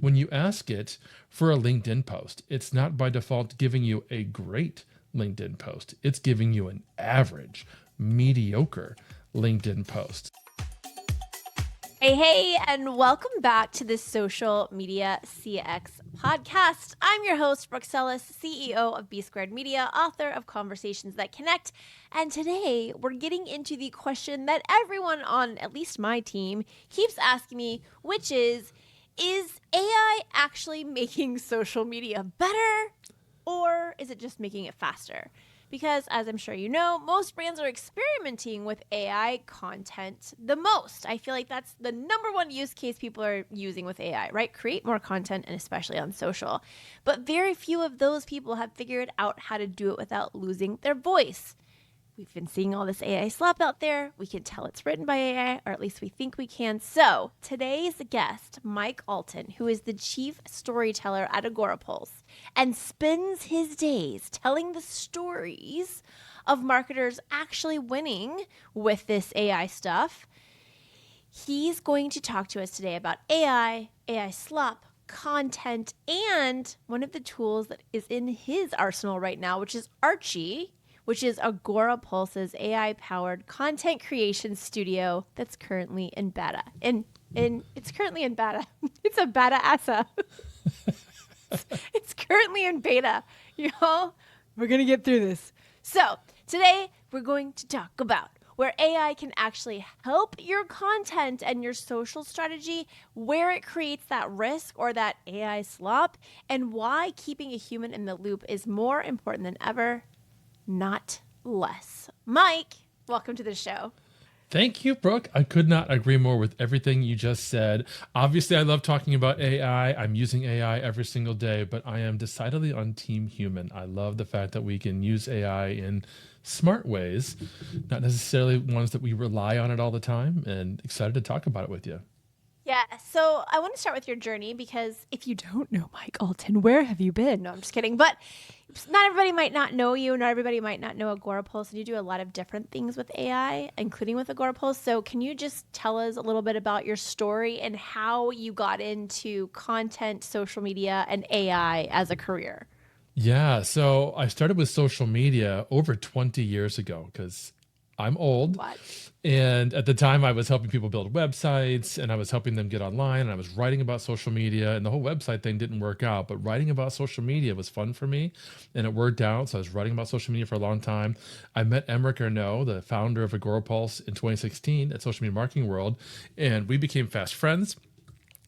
when you ask it for a LinkedIn post, it's not by default giving you a great LinkedIn post. It's giving you an average, mediocre LinkedIn post. Hey, and welcome back to the Social Media CX podcast. I'm your host, Brooke Sellas, CEO of B Squared Media, author of Conversations That Connect. And today we're getting into the question that everyone on at least my team keeps asking me, which is AI actually making social media better, or is it just making it faster? Because, as I'm sure you know, most brands are experimenting with AI content the most. I feel like that's the number one use case people are using with AI, right? Create more content, and especially on social. But very few of those people have figured out how to do it without losing their voice. We've been seeing all this AI slop out there. We can tell it's written by AI, or at least we think we can. So today's guest, Mike Allton, who is the chief storyteller at Agorapulse and spends his days telling the stories of marketers actually winning with this AI stuff. He's going to talk to us today about AI slop, content, and one of the tools that is in his arsenal right now, which is Archie, which is Agorapulse's AI-powered content creation studio that's currently in beta. And it's currently in beta. It's a beta-assa. It's currently in beta. We're going to get through this. So today we're going to talk about where AI can actually help your content and your social strategy, where it creates that risk or that AI slop, and why keeping a human in the loop is more important than ever, not less. Mike, welcome to the show. Thank you, Brooke. I could not agree more with everything you just said. Obviously, I love talking about AI. I'm using AI every single day, but I am decidedly on team human. I love the fact that we can use AI in smart ways, not necessarily ones that we rely on it all the time, and excited to talk about it with you. Yeah, so I want to start with your journey, because if you don't know Mike Allton, where have you been? No, I'm just kidding. But not everybody might not know you. Not everybody might not know Agorapulse. And you do a lot of different things with AI, including with Agorapulse. So can you just tell us a little bit about your story and how you got into content, social media, and AI as a career? Yeah, so I started with social media over 20 years ago because I'm old. What? And at the time, I was helping people build websites and I was helping them get online and I was writing about social media, and the whole website thing didn't work out. But writing about social media was fun for me and it worked out. So I was writing about social media for a long time. I met Emmerich Arnault, the founder of Agorapulse, in 2016 at Social Media Marketing World, and we became fast friends.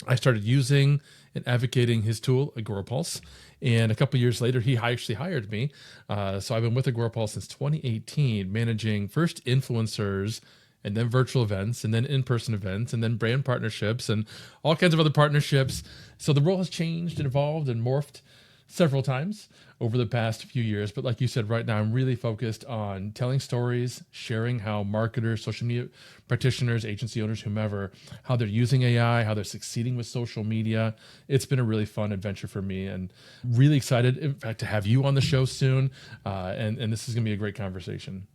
I started using and advocating his tool, Agorapulse. And a couple of years later, he actually hired me. So I've been with Agorapulse since 2018, managing first influencers and then virtual events and then in-person events and then brand partnerships and all kinds of other partnerships. So the role has changed and evolved and morphed several times over the past few years. But like you said, right now, I'm really focused on telling stories, sharing how marketers, social media practitioners, agency owners, whomever, how they're using AI, how they're succeeding with social media. It's been a really fun adventure for me and really excited, in fact, to have you on the show soon. And this is going to be a great conversation.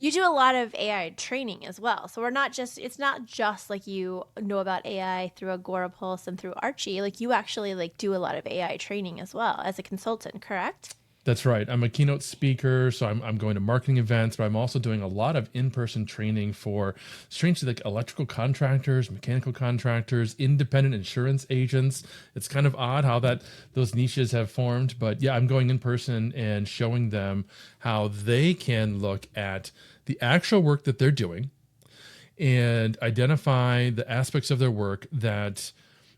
You do a lot of AI training as well. So it's not just like you know about AI through Agorapulse and through Archie. Like you actually do a lot of AI training as well as a consultant, correct? That's right. I'm a keynote speaker, so I'm going to marketing events, but I'm also doing a lot of in-person training for, strangely, like electrical contractors, mechanical contractors, independent insurance agents. It's kind of odd how those niches have formed, but yeah, I'm going in person and showing them how they can look at the actual work that they're doing and identify the aspects of their work that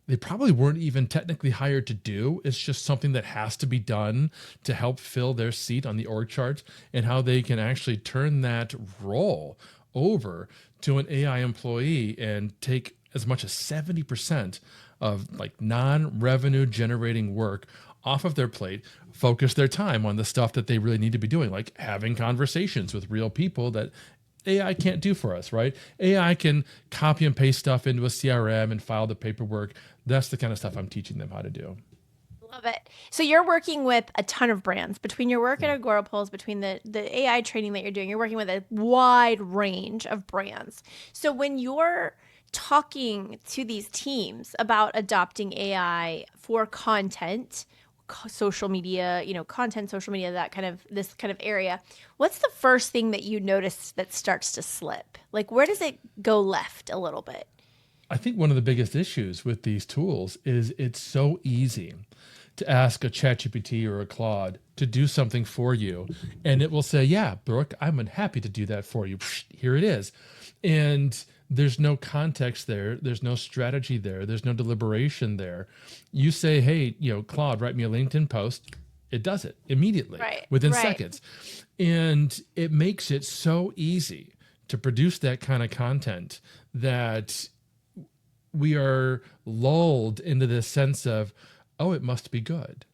they probably weren't even technically hired to do. It's just something that has to be done to help fill their seat on the org chart, and how they can actually turn that role over to an AI employee and take as much as 70% of like non-revenue generating work off of their plate, focus their time on the stuff that they really need to be doing, like having conversations with real people that AI can't do for us, right? AI can copy and paste stuff into a CRM and file the paperwork. That's the kind of stuff I'm teaching them how to do. Love it. So you're working with a ton of brands. Between your work at Agorapulse, between the AI training that you're doing, you're working with a wide range of brands. So when you're talking to these teams about adopting AI for content, social media, content, social media, this kind of area, what's the first thing that you notice that starts to slip? Like, where does it go left a little bit? I think one of the biggest issues with these tools is it's so easy to ask a ChatGPT or a Claude to do something for you. And it will say, yeah, Brooke, I'm happy to do that for you. Here it is. And there's no context there. There's no strategy there. There's no deliberation there. You say, hey, Claude, write me a LinkedIn post. It does it immediately, within seconds. And it makes it so easy to produce that kind of content that we are lulled into this sense of, oh, it must be good,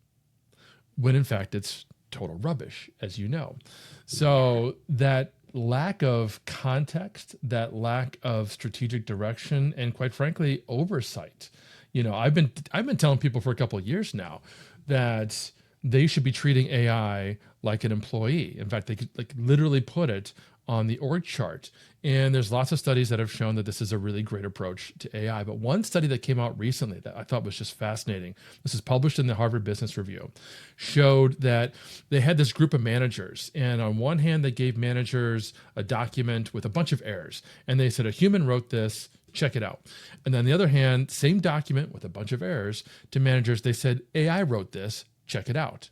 when in fact it's total rubbish, as you know. So that lack of context, that lack of strategic direction, and quite frankly, oversight. I've been telling people for a couple of years now that they should be treating AI like an employee. In fact, they could literally put it on the org chart. And there's lots of studies that have shown that this is a really great approach to AI. But one study that came out recently that I thought was just fascinating, this is published in the Harvard Business Review, showed that they had this group of managers. And on one hand, they gave managers a document with a bunch of errors. And they said, a human wrote this, check it out. And then on the other hand, same document with a bunch of errors to managers, they said, AI wrote this, check it out.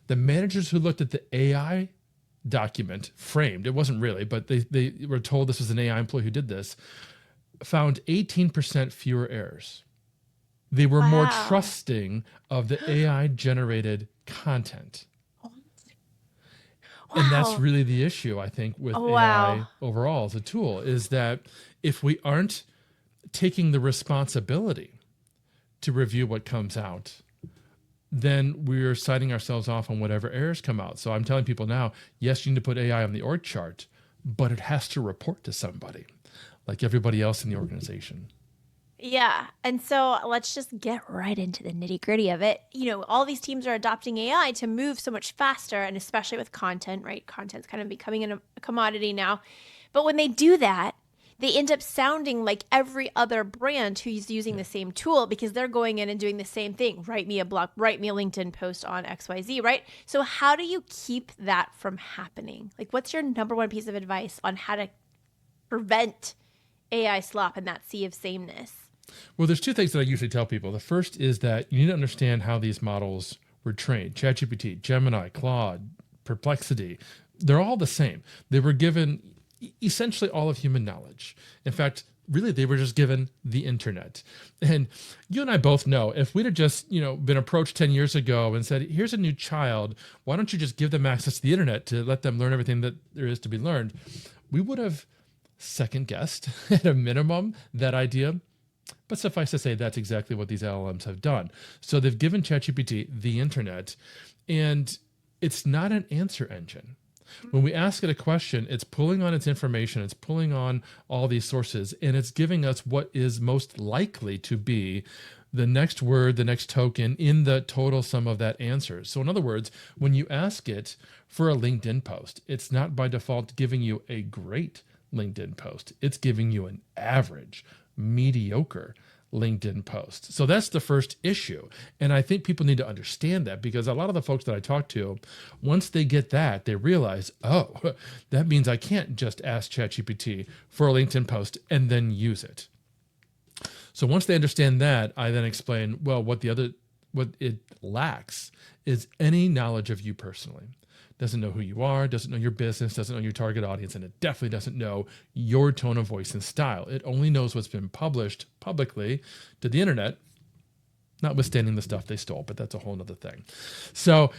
The managers who looked at the AI document, framed, it wasn't really, but they were told this was an AI employee who did this, found 18% fewer errors. They were more trusting of the AI generated content. And that's really the issue, I think, with AI overall as a tool, is that if we aren't taking the responsibility to review what comes out, then we're signing ourselves off on whatever errors come out. So I'm telling people now, yes, you need to put AI on the org chart, but it has to report to somebody, like everybody else in the organization. Yeah. And so let's just get right into the nitty gritty of it. All these teams are adopting AI to move so much faster, and especially with content, right? Content's kind of becoming a commodity now. But when they do that, they end up sounding like every other brand who's using the same tool, because they're going in and doing the same thing. Write me a blog, write me a LinkedIn post on XYZ, right? So how do you keep that from happening? Like, what's your number one piece of advice on how to prevent AI slop and that sea of sameness? Well, there's two things that I usually tell people. The first is that you need to understand how these models were trained. ChatGPT, Gemini, Claude, Perplexity, they're all the same. They were given essentially all of human knowledge. In fact, really, they were just given the internet. And you and I both know, if we'd have just, been approached 10 years ago and said, here's a new child, why don't you just give them access to the internet to let them learn everything that there is to be learned? We would have second guessed at a minimum that idea. But suffice to say, that's exactly what these LLMs have done. So they've given ChatGPT the internet, and it's not an answer engine. When we ask it a question, it's pulling on its information, it's pulling on all these sources, and it's giving us what is most likely to be the next word, the next token in the total sum of that answer. So in other words, when you ask it for a LinkedIn post, it's not by default giving you a great LinkedIn post. It's giving you an average, mediocre LinkedIn post. So that's the first issue. And I think people need to understand that, because a lot of the folks that I talk to, once they get that, they realize, oh, that means I can't just ask ChatGPT for a LinkedIn post and then use it. So once they understand that, I then explain, well, what it lacks is any knowledge of you personally. Doesn't know who you are, doesn't know your business, doesn't know your target audience, and it definitely doesn't know your tone of voice and style. It only knows what's been published publicly to the internet, notwithstanding the stuff they stole, but that's a whole other thing. So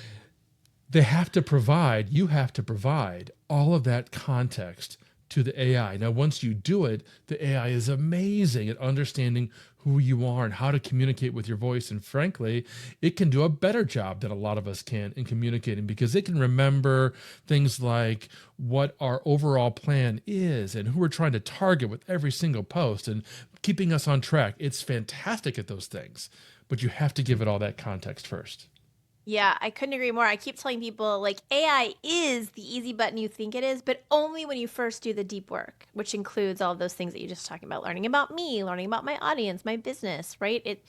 you have to provide all of that context to the AI. Now, once you do it, the AI is amazing at understanding who you are and how to communicate with your voice. And frankly, it can do a better job than a lot of us can in communicating, because it can remember things like what our overall plan is and who we're trying to target with every single post and keeping us on track. It's fantastic at those things, but you have to give it all that context first. Yeah, I couldn't agree more. I keep telling people like AI is the easy button you think it is, but only when you first do the deep work, which includes all those things that you're just talking about, learning about me, learning about my audience, my business, right?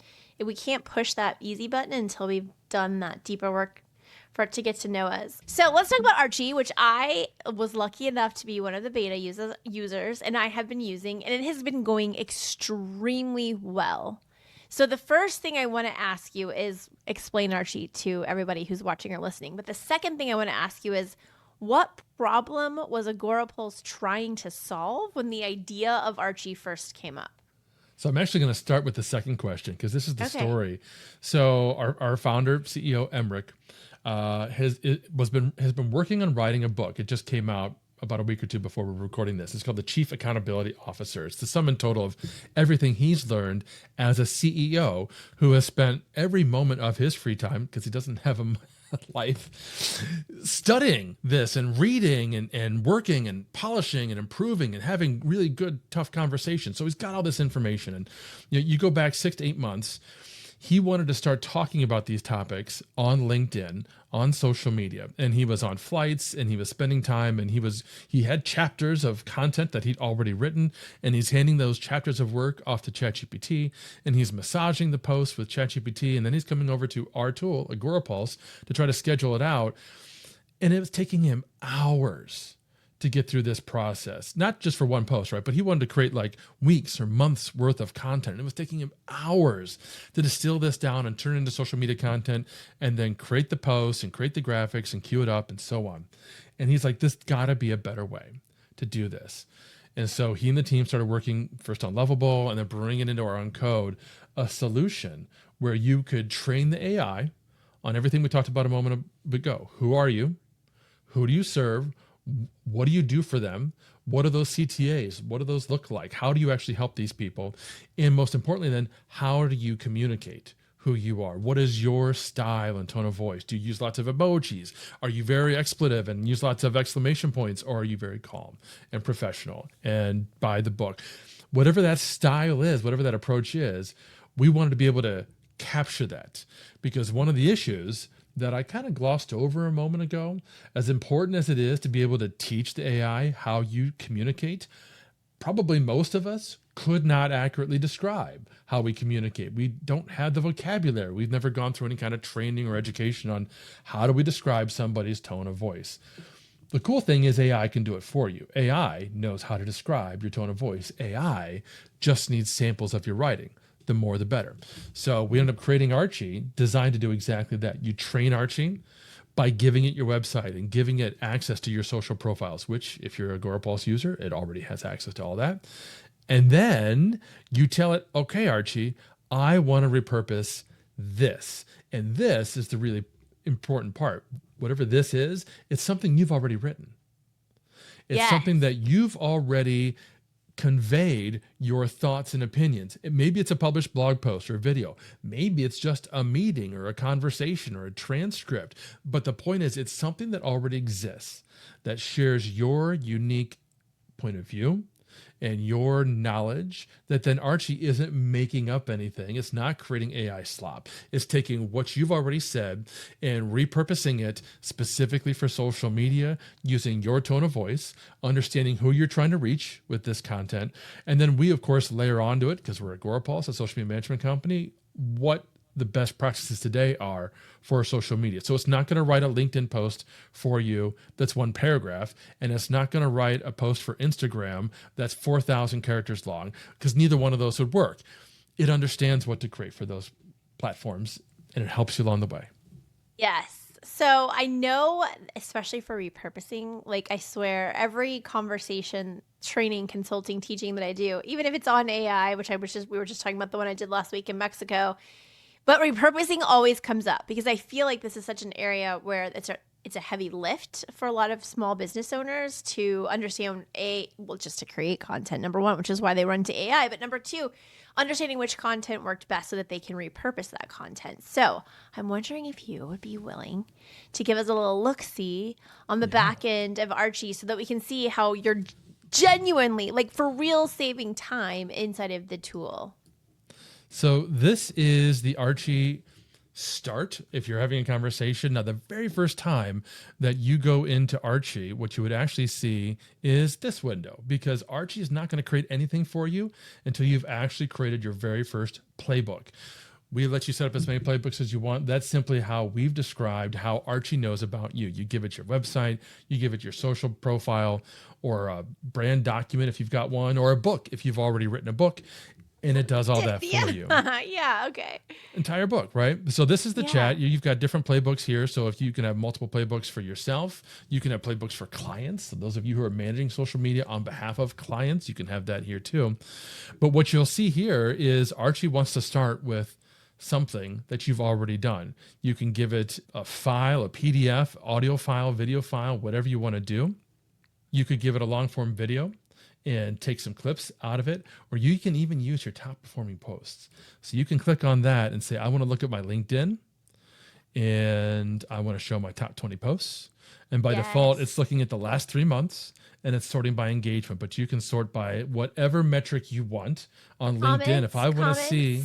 We can't push that easy button until we've done that deeper work for it to get to know us. So let's talk about Archie, which I was lucky enough to be one of the beta users, and I have been using, and it has been going extremely well. So the first thing I want to ask you is explain Archie to everybody who's watching or listening. But the second thing I want to ask you is what problem was Agorapulse trying to solve when the idea of Archie first came up? So I'm actually going to start with the second question because this is the Okay. story. So our founder, CEO Emmerich, has been working on writing a book. It just came out about a week or two before we're recording this. It's called The Chief Accountability Officer. It's the sum and total of everything he's learned as a CEO who has spent every moment of his free time, because he doesn't have a life, studying this and reading and working and polishing and improving and having really good, tough conversations. So he's got all this information. And you go back 6 to 8 months, he wanted to start talking about these topics on LinkedIn, on social media, and he was on flights and he was spending time, and he had chapters of content that he'd already written, and he's handing those chapters of work off to ChatGPT, and he's massaging the posts with ChatGPT, and then he's coming over to our tool, Agorapulse, to try to schedule it out. And it was taking him hours to get through this process, not just for one post, right? But he wanted to create like weeks or months worth of content. It was taking him hours to distill this down and turn it into social media content, and then create the posts and create the graphics and queue it up and so on. And he's like, this gotta be a better way to do this. And so he and the team started working first on Lovable and then bringing it into our own code, a solution where you could train the AI on everything we talked about a moment ago. Who are you? Who do you serve? What do you do for them? What are those CTAs? What do those look like? How do you actually help these people? And most importantly, then, how do you communicate who you are? What is your style and tone of voice? Do you use lots of emojis? Are you very expletive and use lots of exclamation points? Or are you very calm and professional and by the book? Whatever that style is, whatever that approach is, we wanted to be able to capture that, because one of the issues that I kind of glossed over a moment ago, as important as it is to be able to teach the AI how you communicate, probably most of us could not accurately describe how we communicate. We don't have the vocabulary. We've never gone through any kind of training or education on how do we describe somebody's tone of voice. The cool thing is AI can do it for you. AI knows how to describe your tone of voice. AI just needs samples of your writing. The more, the better. So we ended up creating Archie, designed to do exactly that. You train Archie by giving it your website and giving it access to your social profiles, which if you're a Agorapulse user, it already has access to all that. And then you tell it, okay, Archie, I want to repurpose this. And this is the really important part. Whatever this is, it's something you've already written. It's something that you've already conveyed your thoughts and opinions. Maybe it's a published blog post or video. Maybe it's just a meeting or a conversation or a transcript. But the point is, it's something that already exists that shares your unique point of view and your knowledge, that then Archie isn't making up anything. It's not creating AI slop. It's taking what you've already said and repurposing it specifically for social media, using your tone of voice, understanding who you're trying to reach with this content. And then we, of course, layer onto it, because we're Agorapulse, a social media management company, what the best practices today are for social media. So it's not going to write a LinkedIn post for you that's one paragraph, and it's not going to write a post for Instagram that's 4,000 characters long, because neither one of those would work. It understands what to create for those platforms, and it helps you along the way. Yes. So I know, especially for repurposing, like I swear every conversation, training, consulting, teaching that I do, even if it's on AI, which we were just talking about the one I did last week in Mexico, but repurposing always comes up, because I feel like this is such an area where it's a heavy lift for a lot of small business owners to understand just to create content, number one, which is why they run to AI, but number two, understanding which content worked best so that they can repurpose that content. So I'm wondering if you would be willing to give us a little look-see on the back end of Archie so that we can see how you're genuinely, like for real, saving time inside of the tool. So this is the Archie start, if you're having a conversation, now the very first time that you go into Archie, what you would actually see is this window, because Archie is not going to create anything for you until you've actually created your very first playbook. We let you set up as many playbooks as you want. That's simply how we've described how Archie knows about you. You give it your website, you give it your social profile, or a brand document if you've got one, or a book if you've already written a book, and it does all that for you. Yeah, okay. Entire book, right? So this is the Yeah. chat. You've got different playbooks here. So if you can have multiple playbooks for yourself, you can have playbooks for clients. So those of you who are managing social media on behalf of clients, you can have that here too. But what you'll see here is Archie wants to start with something that you've already done. You can give it a file, a PDF, audio file, video file, whatever you want to do. You could give it a long form video and take some clips out of it, or you can even use your top performing posts. So you can click on that and say, I want to look at my LinkedIn and I want to show my top 20 posts. And by default, it's looking at the last 3 months and it's sorting by engagement, but you can sort by whatever metric you want on LinkedIn. If I want to see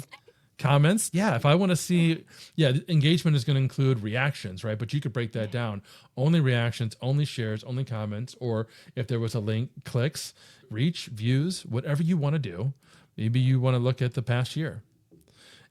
comments, if I want to see, engagement is going to include reactions, right? But you could break that down. Only reactions, only shares, only comments, or if there was a link, clicks, reach, views, whatever you want to do. Maybe you want to look at the past year.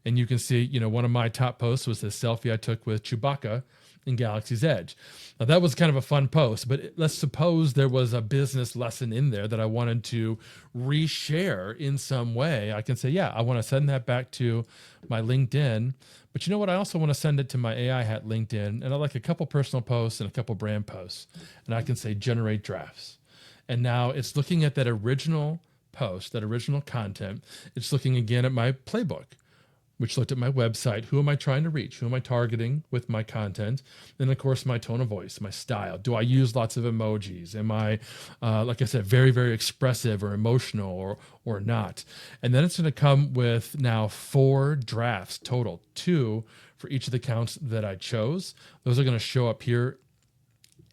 And you can see, one of my top posts was this selfie I took with Chewbacca in Galaxy's Edge. Now that was kind of a fun post, but let's suppose there was a business lesson in there that I wanted to reshare in some way. I can say, I want to send that back to my LinkedIn, but you know what? I also want to send it to my AI hat LinkedIn, and I like a couple personal posts and a couple brand posts, and I can say generate drafts. And now it's looking at that original post, that original content. It's looking again at my playbook, which looked at my website. Who am I trying to reach? Who am I targeting with my content? And of course, my tone of voice, my style. Do I use lots of emojis? Am I, like I said, very, very expressive or emotional or not? And then it's going to come with now 4 drafts total, 2 for each of the accounts that I chose. Those are going to show up here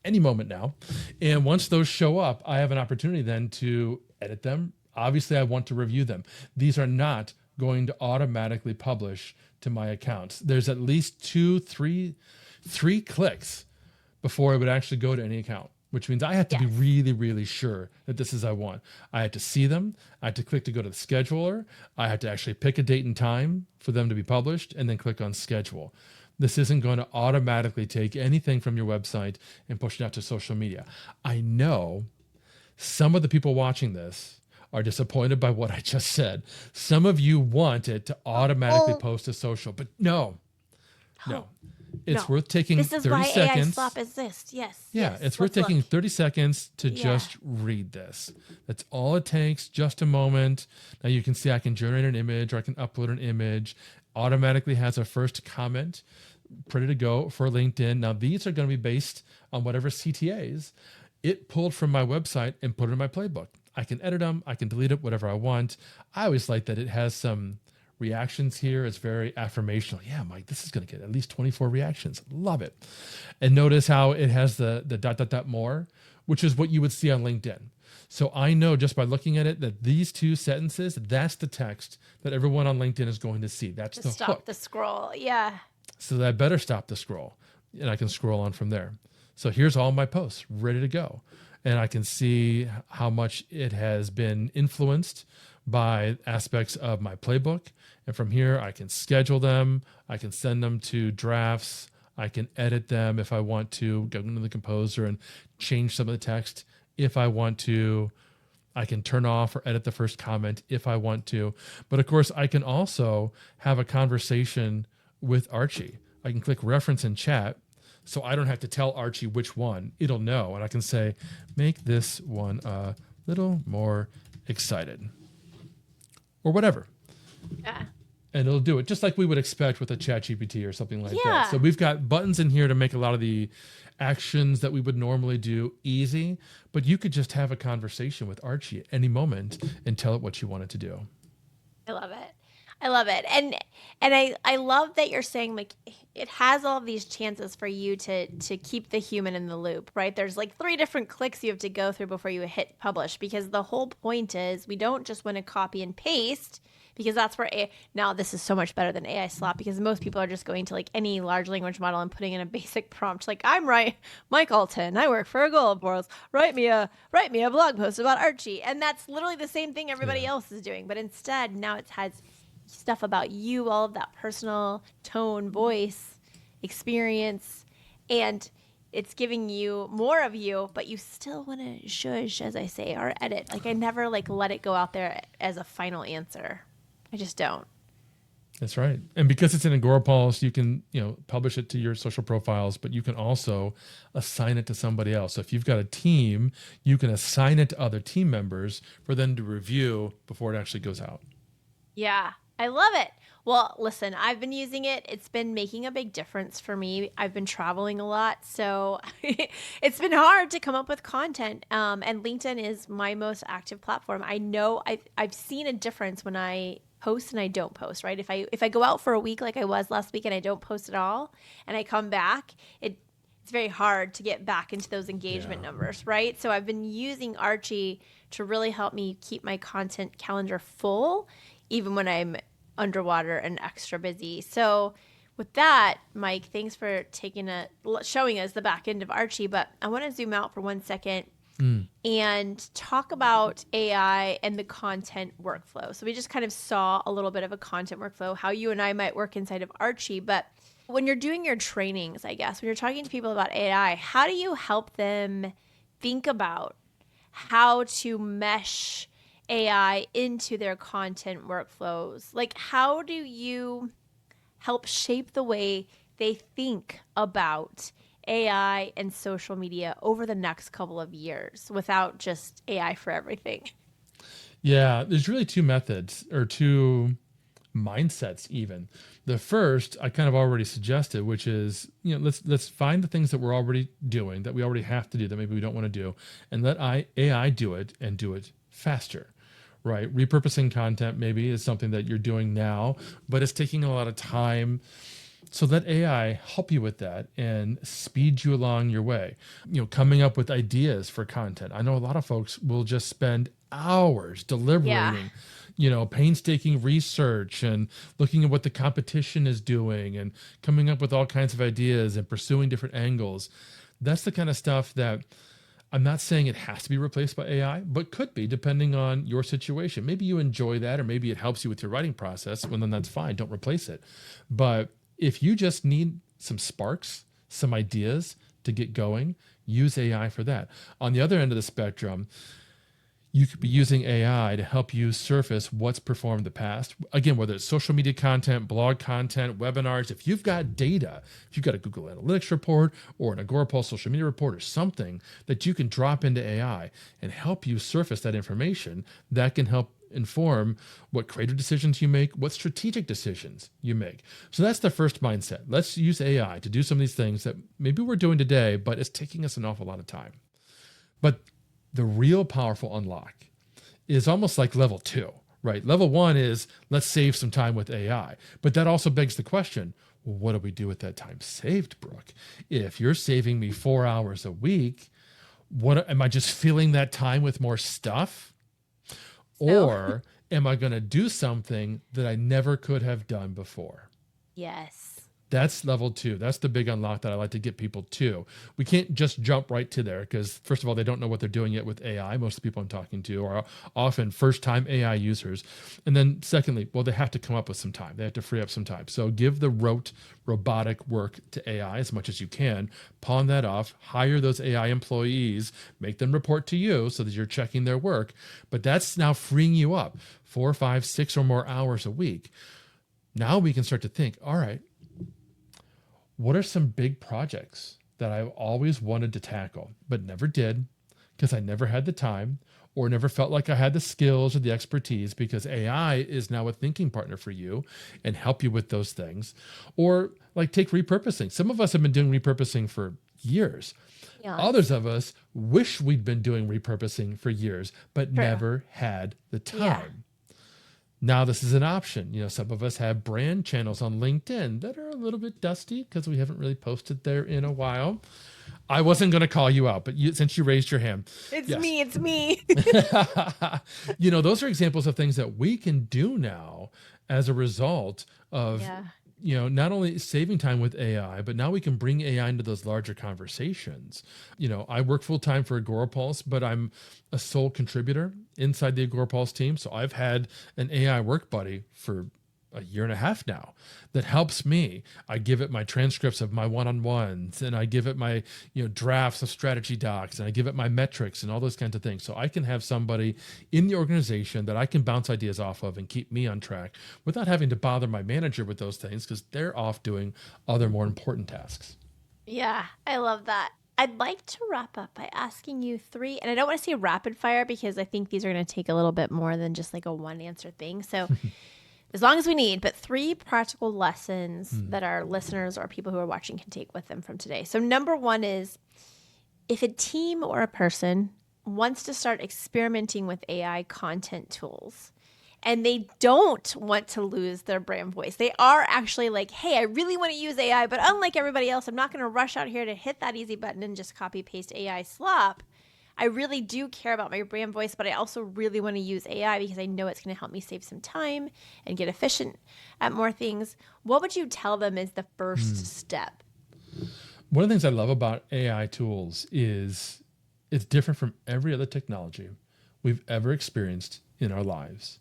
any moment now. And once those show up, I have an opportunity then to edit them. Obviously, I want to review them. These are not going to automatically publish to my accounts. There's at least 3 clicks before it would actually go to any account, which means I have to be really, really sure that this is I want. I had to see them. I had to click to go to the scheduler. I had to actually pick a date and time for them to be published and then click on schedule. This isn't going to automatically take anything from your website and push it out to social media. I know some of the people watching this are disappointed by what I just said. Some of you want it to automatically post to social, but no. It's worth taking 30 seconds. This is why AI slop exists. Yes. It's worth taking 30 seconds to just read this. That's all it takes, just a moment. Now you can see I can generate an image or I can upload an image. Automatically has a first comment ready to go for LinkedIn. Now these are going to be based on whatever CTAs it pulled from my website and put it in my playbook. I can edit them. I can delete it, whatever I want. I always like that it has some reactions here. It's very affirmational. Yeah, Mike, this is going to get at least 24 reactions. Love it. And notice how it has the ... more, which is what you would see on LinkedIn. So I know just by looking at it that these 2 sentences, that's the text that everyone on LinkedIn is going to see. That's the hook. Stop the scroll. Yeah. So I better stop the scroll and I can scroll on from there. So here's all my posts ready to go. And I can see how much it has been influenced by aspects of my playbook. And from here, I can schedule them. I can send them to drafts. I can edit them if I want to, go into the composer and change some of the text if I want to. I can turn off or edit the first comment if I want to. But of course, I can also have a conversation with Archie. I can click reference in chat. So I don't have to tell Archie which one. It'll know. And I can say, make this one a little more excited. Or whatever. Yeah. And it'll do it just like we would expect with a ChatGPT or something like that. So we've got buttons in here to make a lot of the actions that we would normally do easy. But you could just have a conversation with Archie at any moment and tell it what you want it to do. I love it. I love it. And I love that you're saying like it has all of these chances for you to keep the human in the loop, right? There's like 3 different clicks you have to go through before you hit publish, because the whole point is we don't just want to copy and paste because that's where now this is so much better than AI slop, because most people are just going to like any large language model and putting in a basic prompt like, I'm Mike Allton, I work for Agorapulse, write me a blog post about Archie, and that's literally the same thing everybody else is doing, but instead now it has stuff about you, all of that personal tone, voice, experience, and it's giving you more of you, but you still want to zhuzh, as I say, or edit. Like I never like let it go out there as a final answer. I just don't. That's right. And because it's in Agorapulse, you can, publish it to your social profiles, but you can also assign it to somebody else. So if you've got a team, you can assign it to other team members for them to review before it actually goes out. Yeah, I love it. Well, listen, I've been using it. It's been making a big difference for me. I've been traveling a lot, so it's been hard to come up with content. And LinkedIn is my most active platform. I know I've seen a difference when I post and I don't post, right? If I go out for a week like I was last week and I don't post at all and I come back, it's very hard to get back into those engagement numbers, right? So I've been using Archie to really help me keep my content calendar full, even when I'm underwater and extra busy. So with that, Mike, thanks for showing us the back end of Archie, but I want to zoom out for 1 second and talk about AI and the content workflow. So we just kind of saw a little bit of a content workflow, how you and I might work inside of Archie, but when you're doing your trainings, I guess, when you're talking to people about AI, how do you help them think about how to mesh AI into their content workflows? Like, how do you help shape the way they think about AI and social media over the next couple of years without just AI for everything? Yeah, there's really two methods or two mindsets even. The first I kind of already suggested, which is, let's find the things that we're already doing, that we already have to do, that maybe we don't want to do, and let AI do it and do it faster. Right? Repurposing content maybe is something that you're doing now, but it's taking a lot of time. So let AI help you with that and speed you along your way. Coming up with ideas for content. I know a lot of folks will just spend hours deliberating, painstaking research and looking at what the competition is doing and coming up with all kinds of ideas and pursuing different angles. That's the kind of stuff that I'm not saying it has to be replaced by AI, but could be depending on your situation. Maybe you enjoy that, or maybe it helps you with your writing process. Well, then that's fine. Don't replace it. But if you just need some sparks, some ideas to get going, use AI for that. On the other end of the spectrum, you could be using AI to help you surface what's performed in the past. Again, whether it's social media content, blog content, webinars, if you've got data, if you've got a Google Analytics report or an Agorapulse social media report or something that you can drop into AI and help you surface that information, that can help inform what creative decisions you make, what strategic decisions you make. So that's the first mindset. Let's use AI to do some of these things that maybe we're doing today, but it's taking us an awful lot of time. But the real powerful unlock is almost like level 2, right? Level 1 is let's save some time with AI. But that also begs the question, well, what do we do with that time saved, Brooke? If you're saving me 4 hours a week, what am I just filling that time with more stuff? Or am I going to do something that I never could have done before? Yes. That's level 2. That's the big unlock that I like to get people to. We can't just jump right to there because, first of all, they don't know what they're doing yet with AI. Most of the people I'm talking to are often first-time AI users. And then secondly, well, they have to come up with some time. They have to free up some time. So give the rote robotic work to AI as much as you can. Pawn that off. Hire those AI employees. Make them report to you so that you're checking their work. But that's now freeing you up 4, 5, 6 or more hours a week. Now we can start to think, all right, what are some big projects that I've always wanted to tackle, but never did because I never had the time or never felt like I had the skills or the expertise, because AI is now a thinking partner for you and help you with those things. Or like take repurposing. Some of us have been doing repurposing for years. Yeah. Others of us wish we'd been doing repurposing for years, but never had the time. Yeah. Now this is an option. Some of us have brand channels on LinkedIn that are a little bit dusty because we haven't really posted there in a while. I wasn't going to call you out, but since you raised your hand. It's yes. me. It's me. Those are examples of things that we can do now as a result of, not only saving time with AI, but now we can bring AI into those larger conversations. I work full time for Agorapulse, but I'm a sole contributor inside the Agorapulse team. So I've had an AI work buddy for a year and a half now that helps me. I give it my transcripts of my one-on-ones, and I give it my drafts of strategy docs, and I give it my metrics and all those kinds of things. So I can have somebody in the organization that I can bounce ideas off of and keep me on track without having to bother my manager with those things because they're off doing other more important tasks. Yeah, I love that. I'd like to wrap up by asking you 3, and I don't want to say rapid fire because I think these are going to take a little bit more than just like a one answer thing. So as long as we need, but 3 practical lessons that our listeners or people who are watching can take with them from today. So number 1 is, if a team or a person wants to start experimenting with AI content tools and they don't want to lose their brand voice, they are actually like, hey, I really want to use AI, but unlike everybody else, I'm not going to rush out here to hit that easy button and just copy paste AI slop. I really do care about my brand voice, but I also really want to use AI because I know it's going to help me save some time and get efficient at more things. What would you tell them is the first step? One of the things I love about AI tools is it's different from every other technology we've ever experienced in our lives.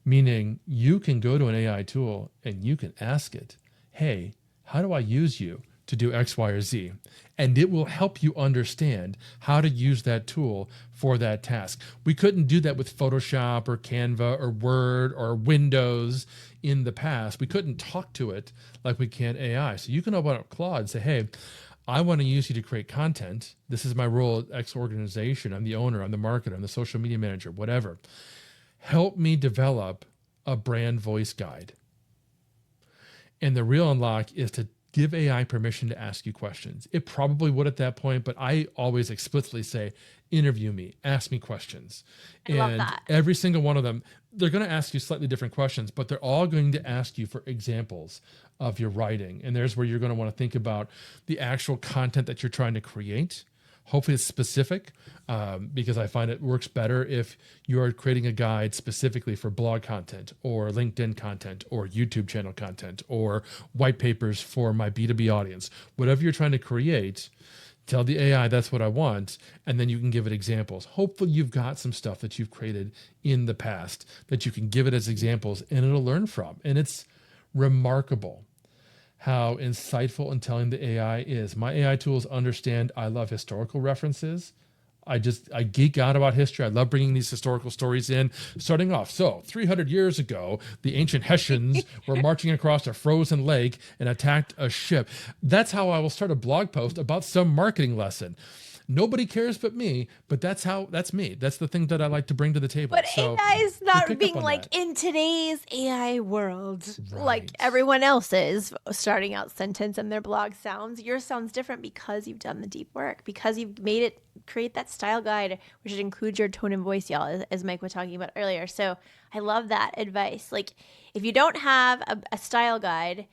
Meaning you can go to an AI tool and you can ask it, hey, how do I use you to do X, Y, or Z? And it will help you understand how to use that tool for that task. We couldn't do that with Photoshop or Canva or Word or Windows in the past. We couldn't talk to it like we can AI. So you can open up Claude and say, hey, I want to use you to create content. This is my role at X organization. I'm the owner, I'm the marketer, I'm the social media manager, whatever. Help me develop a brand voice guide. And the real unlock is to give AI permission to ask you questions. It probably would at that point, but I always explicitly say, interview me, ask me questions. I love that. Every single one of them, they're going to ask you slightly different questions, but they're all going to ask you for examples of your writing. And there's where you're going to want to think about the actual content that you're trying to create. Hopefully it's specific, because I find it works better if you're creating a guide specifically for blog content or LinkedIn content or YouTube channel content or white papers for my B2B audience. Whatever you're trying to create, tell the AI that's what I want, and then you can give it examples. Hopefully you've got some stuff that you've created in the past that you can give it as examples and it'll learn from. And it's remarkable how insightful and telling the AI is. My AI tools understand I love historical references. I geek out about history. I love bringing these historical stories in. Starting off, so 300 years ago, the ancient Hessians were marching across a frozen lake and attacked a ship. That's how I will start a blog post about some marketing lesson. Nobody cares but me, but that's me. That's the thing that I like to bring to the table. But so AI is not being like that. in today's AI world, Right. like everyone else is starting out sentence and their blog sounds. Yours sounds different because you've done the deep work, because you've made it create that style guide, which includes your tone and voice, y'all, as Mike was talking about earlier. So I love that advice. Like if you don't have a style guide,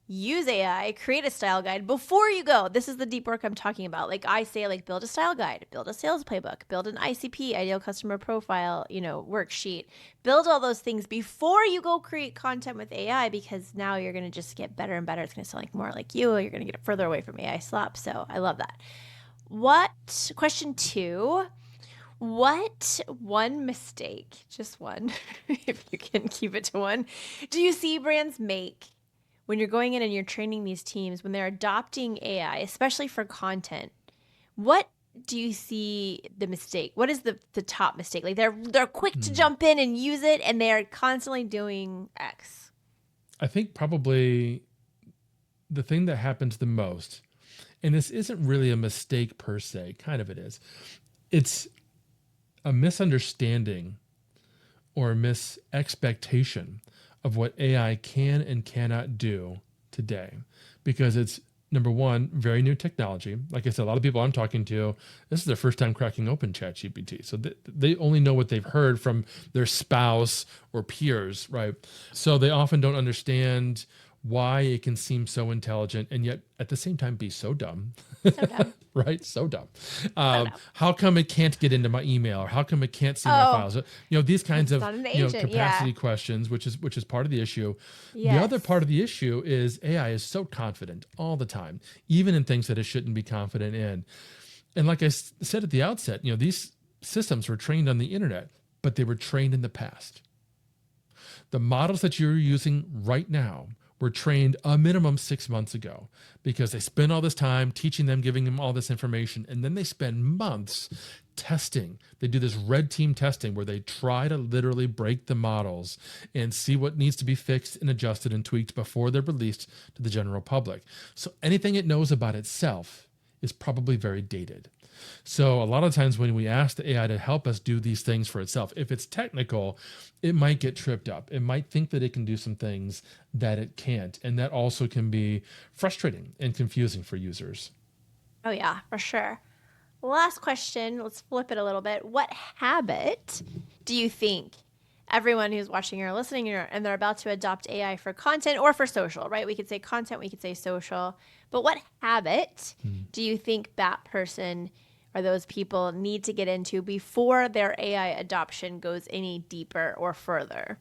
use AI, create a style guide before you go. This is the deep work I'm talking about. Like I say, like build a style guide, build a sales playbook, build an ICP, ideal customer profile, worksheet, build all those things before you go create content with AI, because now you're going to just get better and better. It's going to sound like more like you. You're going to get further away from AI slop. So I love that. Question 2, what one mistake, just one, if you can keep it to one, do you see brands make when you're going in and you're training these teams, when they're adopting AI, especially for content? What do you see the mistake? What is the top mistake? Like they're quick to jump in and use it, and they're constantly doing X. I think probably the thing that happens the most, and this isn't really a mistake per se, kind of it is, it's a misunderstanding or a misexpectation of what AI can and cannot do today, because it's, number one, very new technology. Like I said, a lot of people I'm talking to, this is their first time cracking open ChatGPT. So they only know what they've heard from their spouse or peers, right? So they often don't understand why it can seem so intelligent and yet at the same time be so dumb. So dumb. Right? So dumb. So dumb. How come it can't get into my email, or how come it can't see my Oh, files? These kinds it's of not an agent. capacity Yeah. questions, which is part of the issue. The Yes. other part of the issue is AI is so confident all the time, even in things that it shouldn't be confident in. And like I said at the outset, these systems were trained on the internet, but they were trained in the past. The models that you're using right now were trained a minimum 6 months ago, because they spend all this time teaching them, giving them all this information, and then they spend months testing. They do this red team testing where they try to literally break the models and see what needs to be fixed and adjusted and tweaked before they're released to the general public. So anything it knows about itself is probably very dated. So a lot of times when we ask the AI to help us do these things for itself, if it's technical, it might get tripped up. It might think that it can do some things that it can't. And that also can be frustrating and confusing for users. Oh, yeah, for sure. Last question. Let's flip it a little bit. What habit do you think everyone who's watching or listening and they're about to adopt AI for content or for social, right? We could say content, we could say social. But what habit do you think that person or those people need to get into before their AI adoption goes any deeper or further?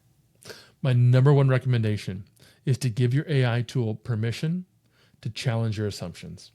My number one recommendation is to give your AI tool permission to challenge your assumptions.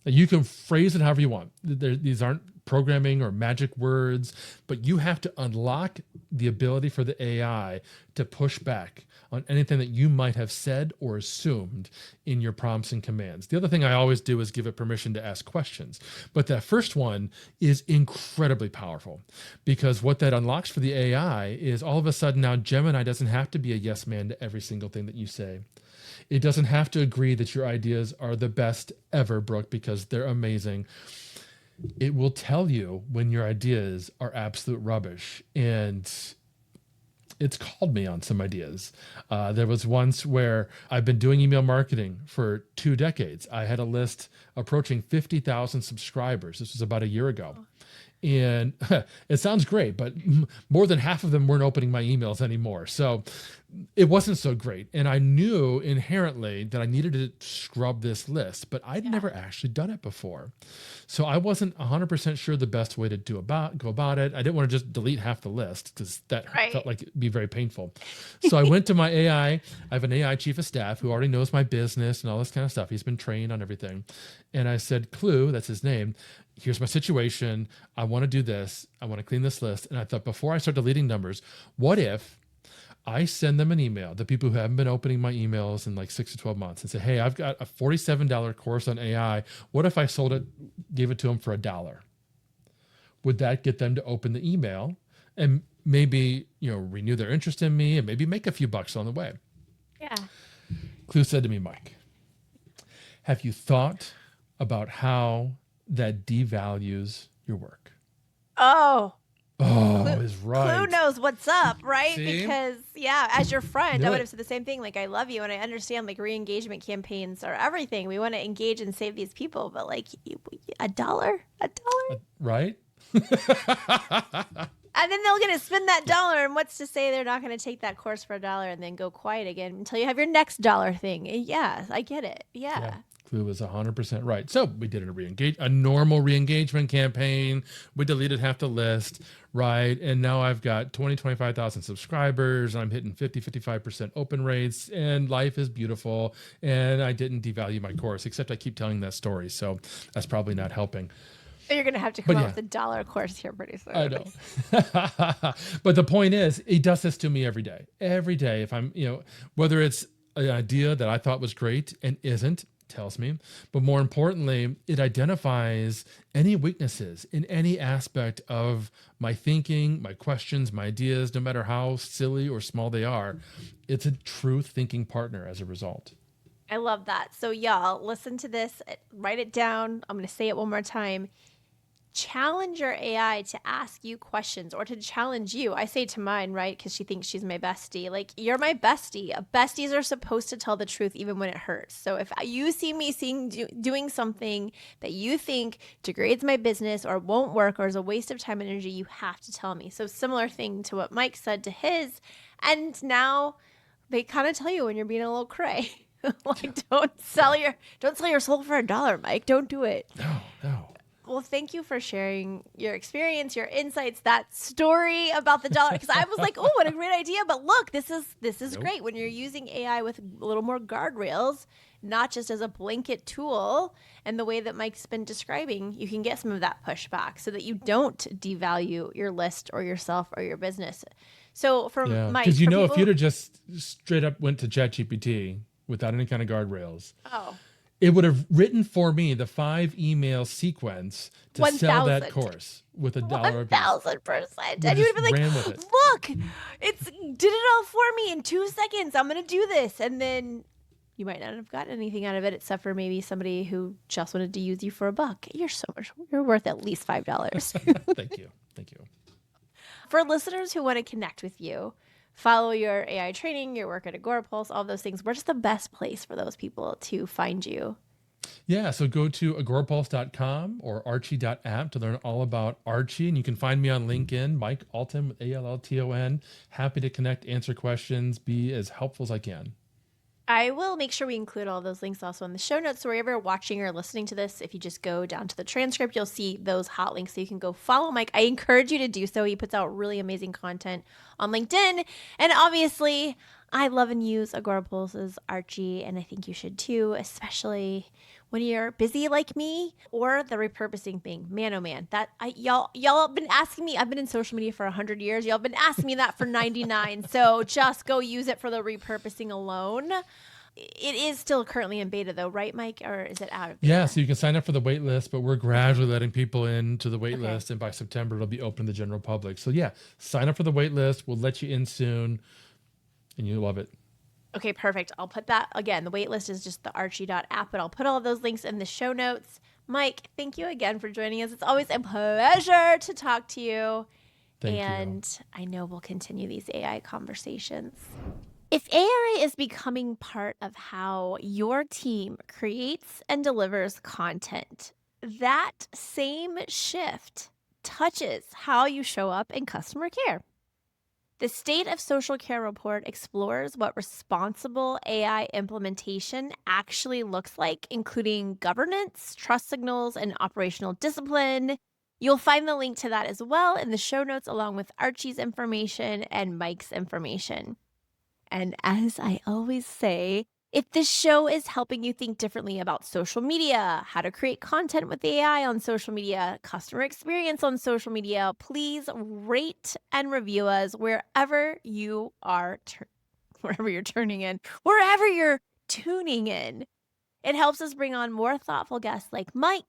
You can phrase it however you want. These aren't programming or magic words, but you have to unlock the ability for the AI to push back on anything that you might have said or assumed in your prompts and commands. The other thing I always do is give it permission to ask questions. But that first one is incredibly powerful, because what that unlocks for the AI is all of a sudden now Gemini doesn't have to be a yes man to every single thing that you say. It doesn't have to agree that your ideas are the best ever, Brooke, because they're amazing. It will tell you when your ideas are absolute rubbish. And it's called me on some ideas. There was once where I've been doing email marketing for 2 decades. I had a list approaching 50,000 subscribers. This was about a year ago. And it sounds great, but more than half of them weren't opening my emails anymore. So it wasn't so great. And I knew inherently that I needed to scrub this list, but I'd never actually done it before. So I wasn't 100% sure the best way to go about it. I didn't want to just delete half the list, because that felt like it'd be very painful. So I went to my AI. I have an AI chief of staff who already knows my business and all this kind of stuff. He's been trained on everything. And I said, Clue, that's his name, here's my situation. I want to do this. I want to clean this list. And I thought, before I start deleting numbers, what if I send them an email, the people who haven't been opening my emails in like 6 to 12 months, and say, hey, I've got a $47 course on AI. What if I gave it to them for $1? Would that get them to open the email and maybe, renew their interest in me and maybe make a few bucks on the way? Yeah. Clue said to me, Mike, have you thought about how that devalues your work? Oh, is right. Clue knows what's up, right? See? Because, as your friend, I would it. have said the same thing. Like, I love you, and I understand, like, re-engagement campaigns are everything. We want to engage and save these people, but, like, $1? Right? And then they're going to spend that dollar, and what's to say they're not going to take that course for $1 and then go quiet again until you have your next dollar thing? Yeah, I get it. Yeah. Clue was 100% right. So we did a normal re-engagement campaign. We deleted half the list, right? And now I've got 25,000 subscribers, and I'm hitting 55% open rates, and life is beautiful. And I didn't devalue my course, except I keep telling that story. So that's probably not helping. You're going to have to come up with a $1 course here pretty soon. I know. But the point is, it does this to me every day. Every day, if I'm, whether it's an idea that I thought was great and isn't, tells me, but more importantly, it identifies any weaknesses in any aspect of my thinking, my questions, my ideas, no matter how silly or small they are. It's a true thinking partner as a result. I love that. So y'all, listen to this, write it down. I'm going to say it one more time. Challenge your AI to ask you questions, or to challenge you. I say to mine, right? Because she thinks she's my bestie. Like, you're my bestie. Besties are supposed to tell the truth even when it hurts. So if you see me doing something that you think degrades my business or won't work or is a waste of time and energy, you have to tell me. So similar thing to what Mike said to his. And now They kind of tell you when you're being a little cray. Like, don't sell your soul for $1, Mike. Don't do it. No. Well, thank you for sharing your experience, your insights, that story about the dollar. Because I was like, oh, what a great idea. But look, this is Nope. great when you're using AI with a little more guardrails, not just as a blanket tool. And the way that Mike's been describing, you can get some of that pushback so that you don't devalue your list or yourself or your business. So for Yeah, Mike, because for if people, you'd have just straight up went to ChatGPT without any kind of guardrails, oh, it would have written for me the 5 email sequence to sell that 1,000. course with $1 a piece. 1,000%. Would And you just would have been ran like, with it. look, it's did it all for me in 2 seconds. I'm going to do this. And then you might not have gotten anything out of it except for maybe somebody who just wanted to use you for $1. You're worth at least $5. Thank you. For listeners who want to connect with you, follow your AI training, your work at Agorapulse, all those things, where's the best place for those people to find you? Yeah, so go to agorapulse.com or archie.app to learn all about Archie. And you can find me on LinkedIn, Mike Allton with Allton. Happy to connect, answer questions, be as helpful as I can. I will make sure we include all those links also in the show notes. So wherever you're watching or listening to this, if you just go down to the transcript, you'll see those hot links so you can go follow Mike. I encourage you to do so. He puts out really amazing content on LinkedIn. And obviously, I love and use Agorapulse's Archie, and I think you should too, especially when you're busy like me, or the repurposing thing. Man, oh man, y'all have been asking me. I've been in social media for 100 years. Y'all have been asking me that for 99. So just go use it for the repurposing alone. It is still currently in beta though, right, Mike? Or is it out of beta? Yeah, so you can sign up for the wait list, but we're gradually letting people into the wait list. And by September, it'll be open to the general public. So yeah, sign up for the wait list. We'll let you in soon and you'll love it. Okay, perfect. I'll put that, again, the waitlist is just the archie.app, but I'll put all of those links in the show notes. Mike, thank you again for joining us. It's always a pleasure to talk to you. Thank and you. I know we'll continue these AI conversations. If AI is becoming part of how your team creates and delivers content, that same shift touches how you show up in customer care. The State of Social Care report explores what responsible AI implementation actually looks like, including governance, trust signals, and operational discipline. You'll find the link to that as well in the show notes, along with Archie's information and Mike's information. And as I always say, if this show is helping you think differently about social media, how to create content with AI on social media, customer experience on social media, please rate and review us wherever you are, wherever you're tuning in. It helps us bring on more thoughtful guests like Mike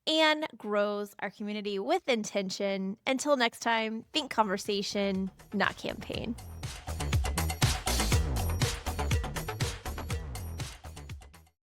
and grows our community with intention. Until next time, think conversation, not campaign.